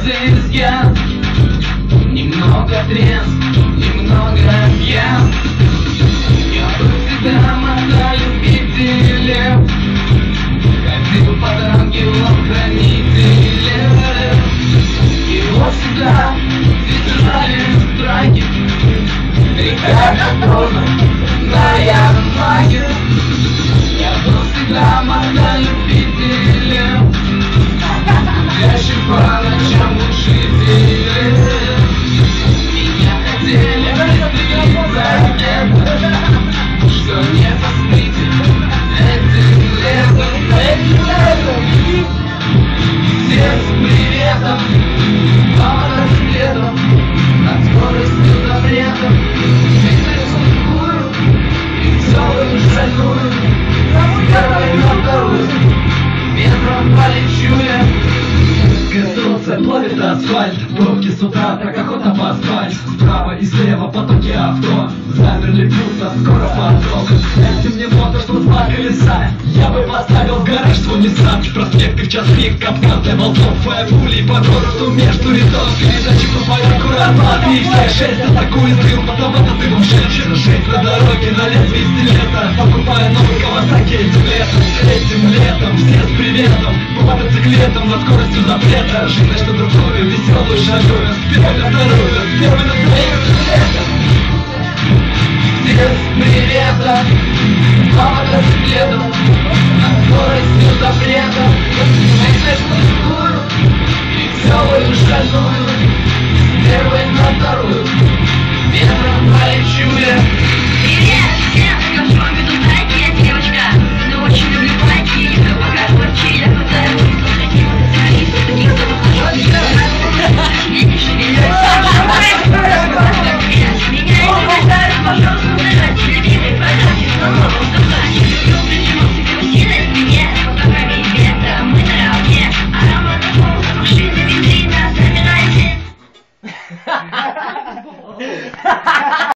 без изъян. Немного трезв, немного пьян. Я был всегда мотолюбителем, ходил под ангелом-хранителем. Его всегда держали страхи, река бездонная магия. Я был всегда мотолюбителем, гулящим по ночам глушителем. Меня хотели пристрелить за это, что не посмейте этим летом. Всем с приветом, мотоциклетом, над скоростью запретом. Веселую и веселую шальную, первой на вторую ветром полечу я. Солнце плавит асфальт, пробки с утра, так охота по асфальт. Справа и слева потоки авто, замерли пусто, скоро поток. Дайте мне мотор, что два колеса, я бы поставил в гараж свой Nissan. Проспекты в час пик, капкан для волков, твоя пули по городу между рядов. Передачи по порядку, разлады и все шесть. Атакует дым, потом это дымом женщина. Жить на дороге на лезвие стилета, покупая новый Кавасаки этим летом. Все с приветом, по мотоциклетам, над скоростью запрета. Жить на что другое, веселую шагую, с первой на вторую, с первой на третью. Все с приветом, по мотоциклетам, над скоростью запрета. Жить на что другое.